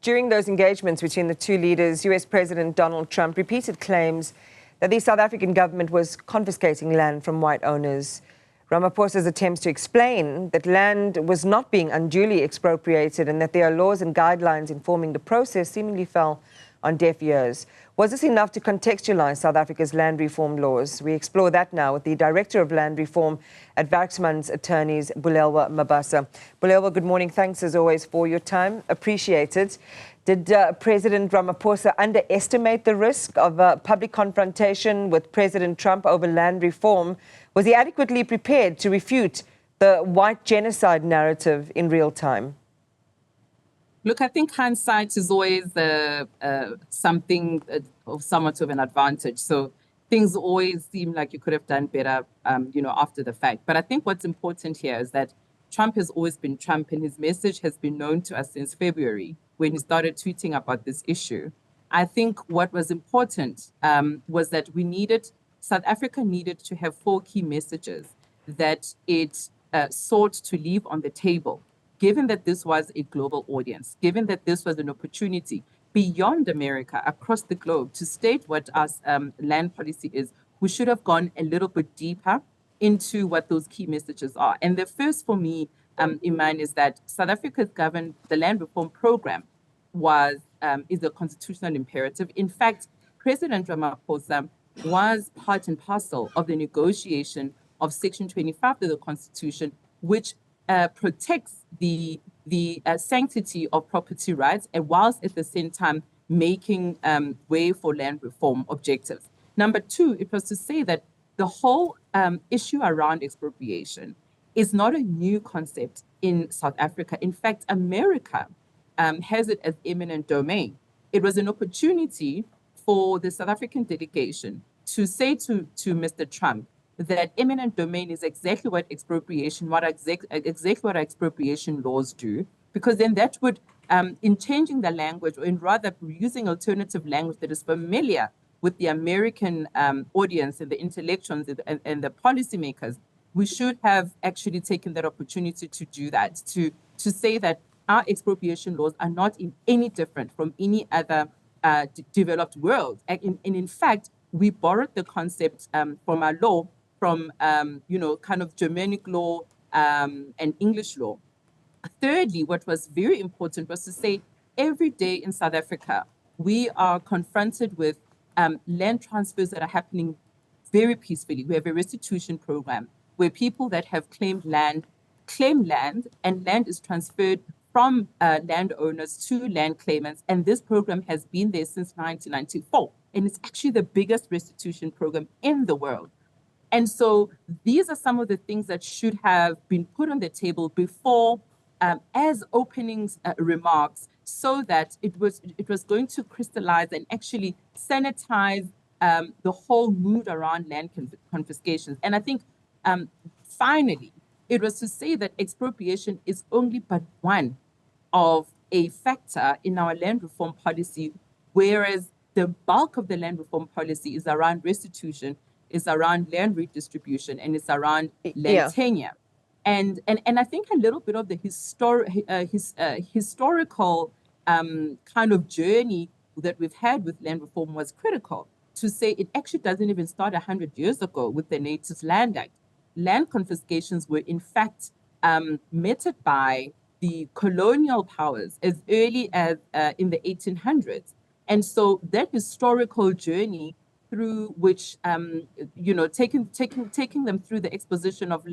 during those engagements between the two leaders, US President Donald Trump repeated claims that the South African government was confiscating land from white owners. Ramaphosa's attempts to explain that land was not being unduly expropriated and that there are laws and guidelines informing the process seemingly fell on deaf ears. Was this enough to contextualize South Africa's land reform laws? We explore that now with the Director of Land Reform at Werksmans Attorneys, Bulelwa Mabasa. Bulelwa, good morning. Thanks as always for your time. Appreciate it. Did President Ramaphosa underestimate the risk of public confrontation with President Trump over land reform? Was he adequately prepared to refute the white genocide narrative in real time? Look, I think hindsight is always something of somewhat of an advantage. So things always seem like you could have done better, after the fact. But I think what's important here is that Trump has always been Trump, and his message has been known to us since February when he started tweeting about this issue. I think what was important was that South Africa needed to have 4 key messages that it sought to leave on the table, given that this was a global audience, given that this was an opportunity beyond America, across the globe, to state what our land policy is. We should have gone a little bit deeper into what those key messages are. And the first for me, Iman, is that South Africa's the land reform program is a constitutional imperative. In fact, President Ramaphosa was part and parcel of the negotiation of Section 25 of the Constitution, which protects the sanctity of property rights, and whilst at the same time making way for land reform objectives. Number 2, it was to say that the whole issue around expropriation is not a new concept in South Africa. In fact, America has it as eminent domain. It was an opportunity for the South African delegation to say to Mr. Trump that eminent domain is exactly what expropriation laws do, because then that would, in changing the language, or in rather using alternative language that is familiar with the American audience and the intellectuals and the policymakers, we should have actually taken that opportunity to do that, to say that our expropriation laws are not any different from any other developed world. And in fact, we borrowed the concept from our law, from kind of Germanic law and English law. Thirdly, what was very important was to say every day in South Africa, we are confronted with land transfers that are happening very peacefully. We have a restitution program where people that have claimed land claim land, and land is transferred from landowners to land claimants. And this program has been there since 1994. And it's actually the biggest restitution program in the world. And so these are some of the things that should have been put on the table before as openings remarks, so that it was going to crystallize and actually sanitize the whole mood around land confiscations. And I think finally, it was to say that expropriation is only but one of a factor in our land reform policy, whereas the bulk of the land reform policy is around restitution, is around land redistribution, and it's around land tenure. And I think a little bit of the historical kind of journey that we've had with land reform was critical, to say it actually doesn't even start 100 years ago with the Natives Land Act. Land confiscations were in fact meted by the colonial powers as early as in the 1800s. And so that historical journey through which, taking them through the exposition of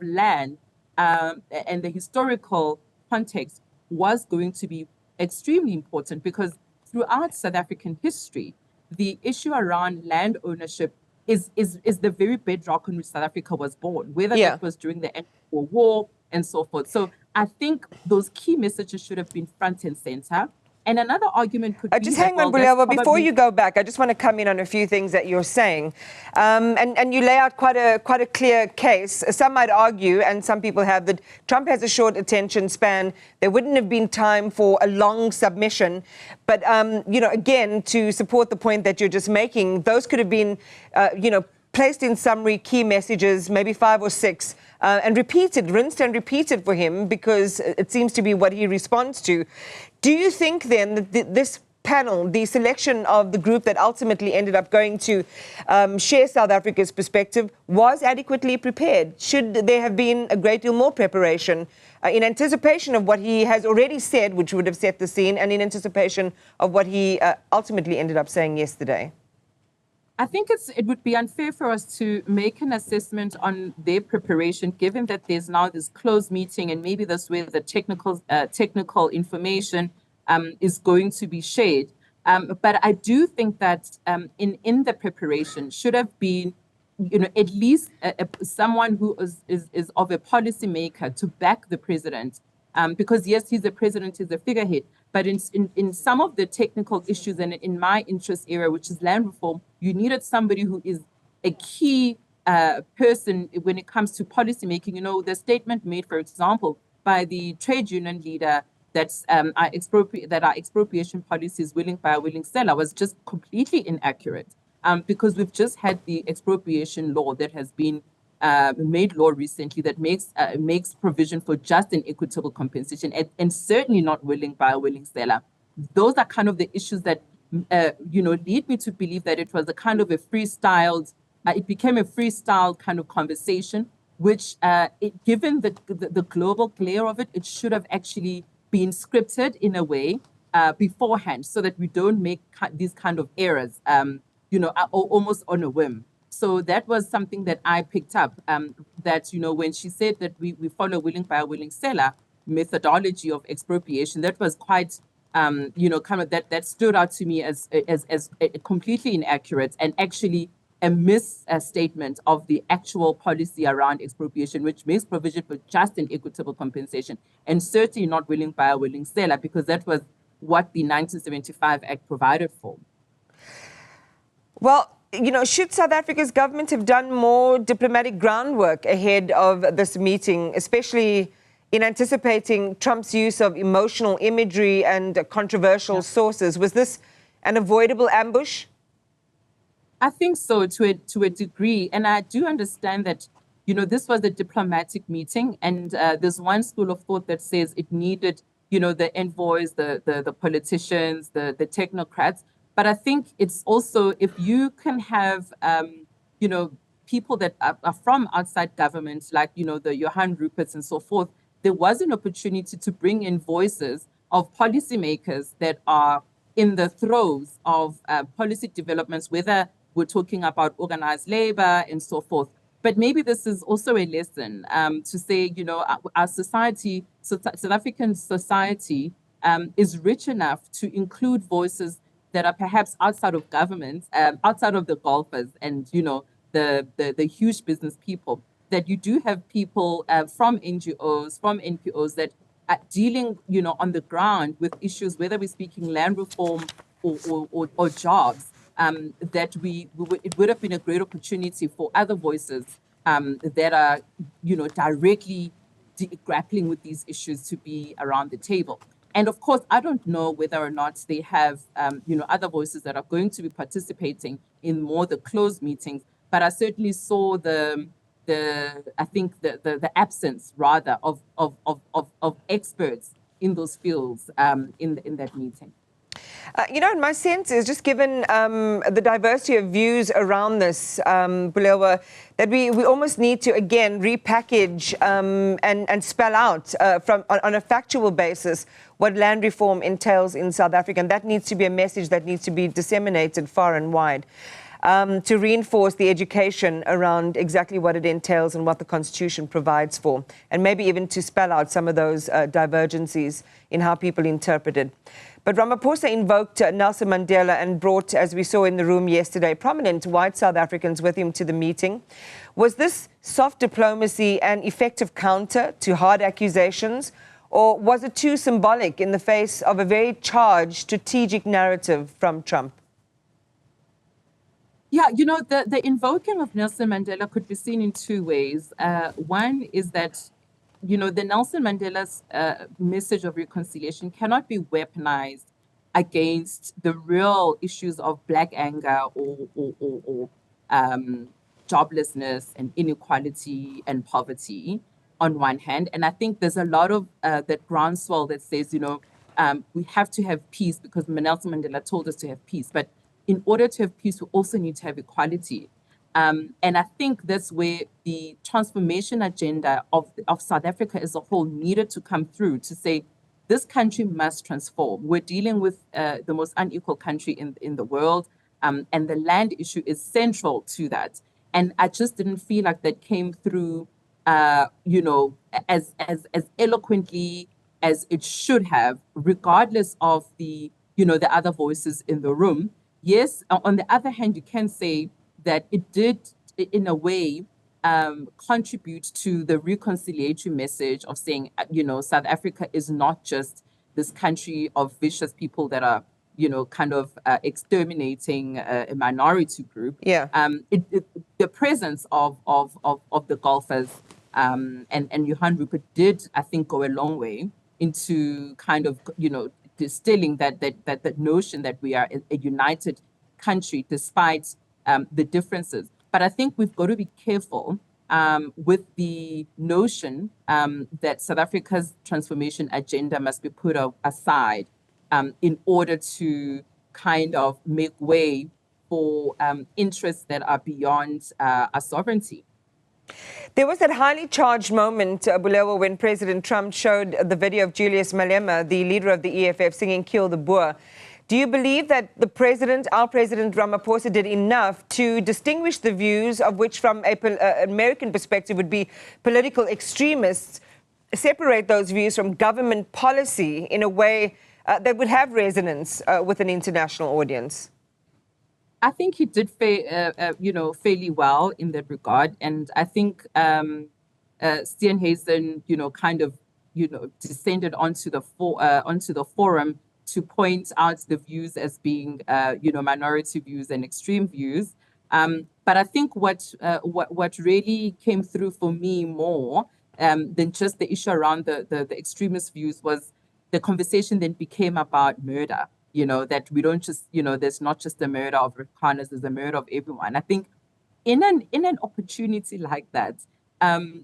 land and the historical context was going to be extremely important, because throughout South African history, the issue around land ownership is the very bedrock on which South Africa was born, whether that was during the Anglo War and so forth. So I think those key messages should have been front and center. And another argument could be... Just hang on, Bulelwa, before you go back, I just want to come in on a few things that you're saying. And you lay out quite a clear case. Some might argue, and some people have, that Trump has a short attention span. There wouldn't have been time for a long submission. But, again, to support the point that you're just making, those could have been, placed in summary key messages, maybe 5 or 6, and rinsed and repeated for him, because it seems to be what he responds to. Do you think then that this panel, the selection of the group that ultimately ended up going to share South Africa's perspective, was adequately prepared? Should there have been a great deal more preparation in anticipation of what he has already said, which would have set the scene, and in anticipation of what he ultimately ended up saying yesterday? I think it would be unfair for us to make an assessment on their preparation, given that there's now this closed meeting, and maybe that's where the technical information is going to be shared. But I do think that in the preparation should have been, at least someone who is of a policymaker to back the president. Because yes, he's the president, he's the figurehead, but in some of the technical issues and in my interest area, which is land reform, you needed somebody who is a key person when it comes to policymaking. The statement made, for example, by the trade union leader that our expropriation policy is willing buyer, willing seller was just completely inaccurate. Because we've just had the expropriation law that has been made law recently that makes provision for just and equitable compensation, and certainly not willing buyer, willing seller. Those are kind of the issues that lead me to believe that it was a kind of a freestyled. It became a freestyle kind of conversation, which, given the global glare of it, it should have actually been scripted in a way beforehand, so that we don't make these kind of errors, almost on a whim. So that was something that I picked up, that, when she said that we follow willing buyer, willing seller methodology of expropriation, that was quite, kind of that stood out to me as completely inaccurate and actually a misstatement of the actual policy around expropriation, which makes provision for just and equitable compensation, and certainly not willing buyer, willing seller, because that was what the 1975 Act provided for. Well, should South Africa's government have done more diplomatic groundwork ahead of this meeting, especially in anticipating Trump's use of emotional imagery and controversial sources? Was this an avoidable ambush? I think so, to a degree. And I do understand that, this was a diplomatic meeting, and there's one school of thought that says it needed, the envoys, the politicians, the technocrats. But I think it's also, if you can have, people that are from outside government, like, the Johan Ruperts and so forth, there was an opportunity to bring in voices of policymakers that are in the throes of policy developments, whether we're talking about organized labor and so forth. But maybe this is also a lesson to say, our society, South African society, is rich enough to include voices that are perhaps outside of government, outside of the golfers and, the huge business people, that you do have people from NGOs, from NPOs that are dealing, on the ground with issues, whether we're speaking land reform or jobs, that it would have been a great opportunity for other voices that are, directly grappling with these issues to be around the table. And of course, I don't know whether or not they have, other voices that are going to be participating in more the closed meetings. But I certainly saw the absence rather of experts in those fields in that meeting. My sense is, just given the diversity of views around this, Bulelwa, that we almost need to, again, repackage and spell out on a factual basis what land reform entails in South Africa. And that needs to be a message that needs to be disseminated far and wide to reinforce the education around exactly what it entails and what the Constitution provides for, and maybe even to spell out some of those divergencies in how people interpret it. But Ramaphosa invoked Nelson Mandela and brought, as we saw in the room yesterday, prominent white South Africans with him to the meeting. Was this soft diplomacy an effective counter to hard accusations, or was it too symbolic in the face of a very charged strategic narrative from Trump? Yeah, the invoking of Nelson Mandela could be seen in two ways. One is that, the Nelson Mandela's message of reconciliation cannot be weaponized against the real issues of Black anger or joblessness and inequality and poverty on one hand. And I think there's a lot of that groundswell that says, we have to have peace because Nelson Mandela told us to have peace. But in order to have peace, we also need to have equality. And I think that's where the transformation agenda of South Africa as a whole needed to come through to say, this country must transform. We're dealing with the most unequal country in the world, and the land issue is central to that. And I just didn't feel like that came through, as eloquently as it should have, regardless of the other voices in the room. Yes, on the other hand, you can say that it did, in a way, contribute to the reconciliatory message of saying, South Africa is not just this country of vicious people that are, kind of exterminating a minority group. Yeah. The presence of the golfers and Johan Rupert did, I think, go a long way into kind of, distilling that notion that we are a united country despite the differences. But I think we've got to be careful with the notion that South Africa's transformation agenda must be put aside in order to kind of make way for interests that are beyond our sovereignty. There was that highly charged moment, Bulelwa, when President Trump showed the video of Julius Malema, the leader of the EFF, singing Kill the Boer. Do you believe that our President Ramaphosa, did enough to distinguish the views of which, from an American perspective, would be political extremists, separate those views from government policy in a way that would have resonance with an international audience? I think he did fairly well in that regard. And I think Steenhuisen, kind of, descended onto the forum to point out the views as being, minority views and extreme views. But I think what really came through for me more than just the issue around the extremist views was the conversation then became about murder. That we don't just, there's not just the murder of Afrikaners, there's the murder of everyone. I think in an opportunity like that,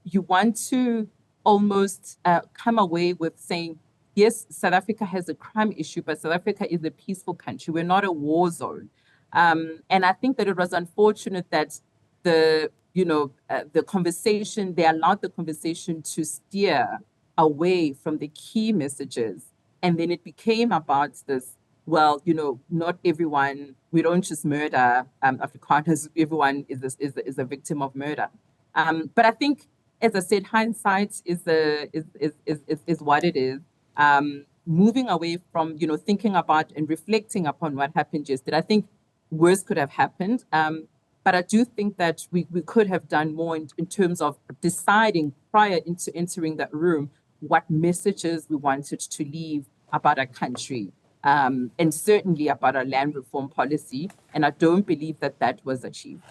you want to almost come away with saying, yes, South Africa has a crime issue, but South Africa is a peaceful country. We're not a war zone. And I think that it was unfortunate that the conversation, they allowed the conversation to steer away from the key messages. And then it became about this, well, not everyone, we don't just murder Afrikaners, everyone is a victim of murder. But I think, as I said, hindsight is what it is. Moving away from, thinking about and reflecting upon what happened yesterday, I think worse could have happened. But I do think that we could have done more in terms of deciding prior to entering that room what messages we wanted to leave about our country, and certainly about our land reform policy. And I don't believe that was achieved.